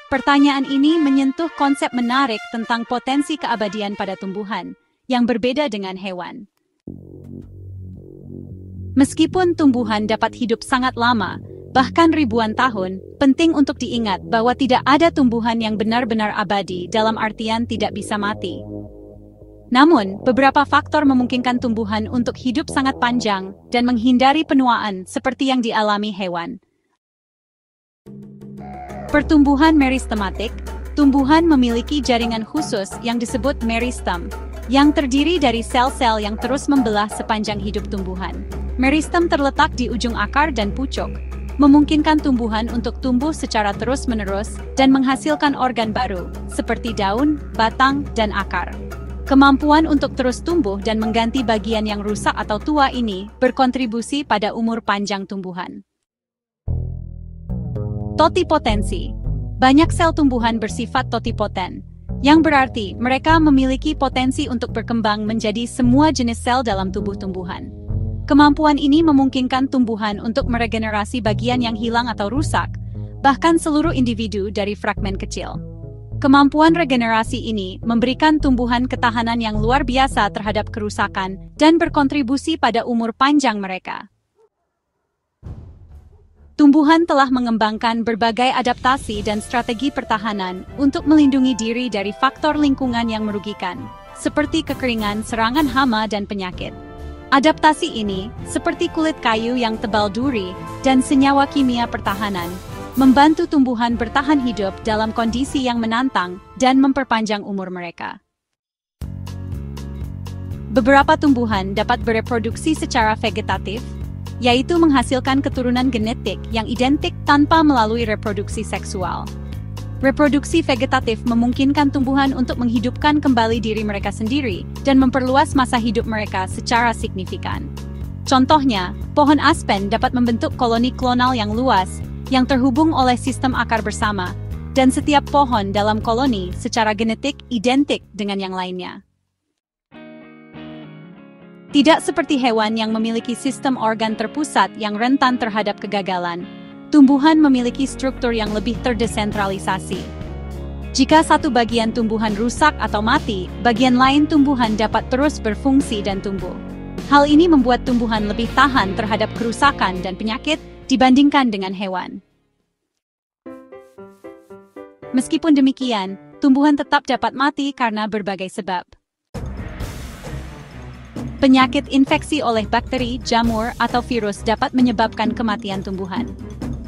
Pertanyaan ini menyentuh konsep menarik tentang potensi keabadian pada tumbuhan, yang berbeda dengan hewan. Meskipun tumbuhan dapat hidup sangat lama, bahkan ribuan tahun, penting untuk diingat bahwa tidak ada tumbuhan yang benar-benar abadi dalam artian tidak bisa mati. Namun, beberapa faktor memungkinkan tumbuhan untuk hidup sangat panjang dan menghindari penuaan seperti yang dialami hewan. Pertumbuhan meristematik, tumbuhan memiliki jaringan khusus yang disebut meristem, yang terdiri dari sel-sel yang terus membelah sepanjang hidup tumbuhan. Meristem terletak di ujung akar dan pucuk, memungkinkan tumbuhan untuk tumbuh secara terus-menerus dan menghasilkan organ baru, seperti daun, batang, dan akar. Kemampuan untuk terus tumbuh dan mengganti bagian yang rusak atau tua ini berkontribusi pada umur panjang tumbuhan. Totipotensi. Banyak sel tumbuhan bersifat totipoten, yang berarti mereka memiliki potensi untuk berkembang menjadi semua jenis sel dalam tubuh tumbuhan. Kemampuan ini memungkinkan tumbuhan untuk meregenerasi bagian yang hilang atau rusak, bahkan seluruh individu dari fragmen kecil. Kemampuan regenerasi ini memberikan tumbuhan ketahanan yang luar biasa terhadap kerusakan dan berkontribusi pada umur panjang mereka. Tumbuhan telah mengembangkan berbagai adaptasi dan strategi pertahanan untuk melindungi diri dari faktor lingkungan yang merugikan, seperti kekeringan, serangan hama, dan penyakit. Adaptasi ini, seperti kulit kayu yang tebal duri dan senyawa kimia pertahanan, membantu tumbuhan bertahan hidup dalam kondisi yang menantang dan memperpanjang umur mereka. Beberapa tumbuhan dapat bereproduksi secara vegetatif, yaitu menghasilkan keturunan genetik yang identik tanpa melalui reproduksi seksual. Reproduksi vegetatif memungkinkan tumbuhan untuk menghidupkan kembali diri mereka sendiri dan memperluas masa hidup mereka secara signifikan. Contohnya, pohon aspen dapat membentuk koloni klonal yang luas yang terhubung oleh sistem akar bersama, dan setiap pohon dalam koloni secara genetik identik dengan yang lainnya. Tidak seperti hewan yang memiliki sistem organ terpusat yang rentan terhadap kegagalan, tumbuhan memiliki struktur yang lebih terdesentralisasi. Jika satu bagian tumbuhan rusak atau mati, bagian lain tumbuhan dapat terus berfungsi dan tumbuh. Hal ini membuat tumbuhan lebih tahan terhadap kerusakan dan penyakit dibandingkan dengan hewan. Meskipun demikian, tumbuhan tetap dapat mati karena berbagai sebab. Penyakit infeksi oleh bakteri, jamur, atau virus dapat menyebabkan kematian tumbuhan.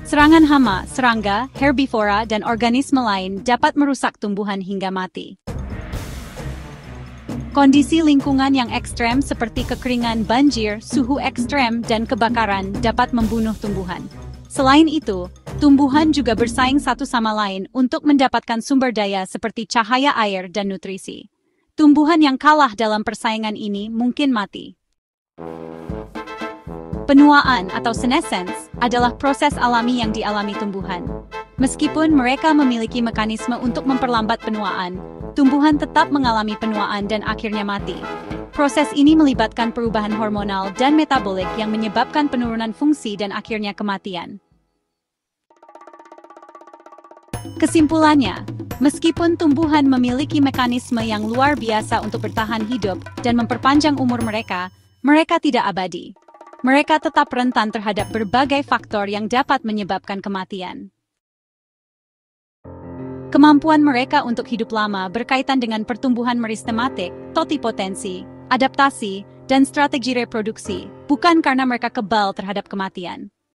Serangan hama, serangga, herbivora, dan organisme lain dapat merusak tumbuhan hingga mati. Kondisi lingkungan yang ekstrem seperti kekeringan, banjir, suhu ekstrem, dan kebakaran dapat membunuh tumbuhan. Selain itu, tumbuhan juga bersaing satu sama lain untuk mendapatkan sumber daya seperti cahaya air dan nutrisi. Tumbuhan yang kalah dalam persaingan ini mungkin mati. Penuaan atau senescence adalah proses alami yang dialami tumbuhan. Meskipun mereka memiliki mekanisme untuk memperlambat penuaan, tumbuhan tetap mengalami penuaan dan akhirnya mati. Proses ini melibatkan perubahan hormonal dan metabolik yang menyebabkan penurunan fungsi dan akhirnya kematian. Kesimpulannya, meskipun tumbuhan memiliki mekanisme yang luar biasa untuk bertahan hidup dan memperpanjang umur mereka, mereka tidak abadi. Mereka tetap rentan terhadap berbagai faktor yang dapat menyebabkan kematian. Kemampuan mereka untuk hidup lama berkaitan dengan pertumbuhan meristematik, totipotensi, adaptasi, dan strategi reproduksi, bukan karena mereka kebal terhadap kematian.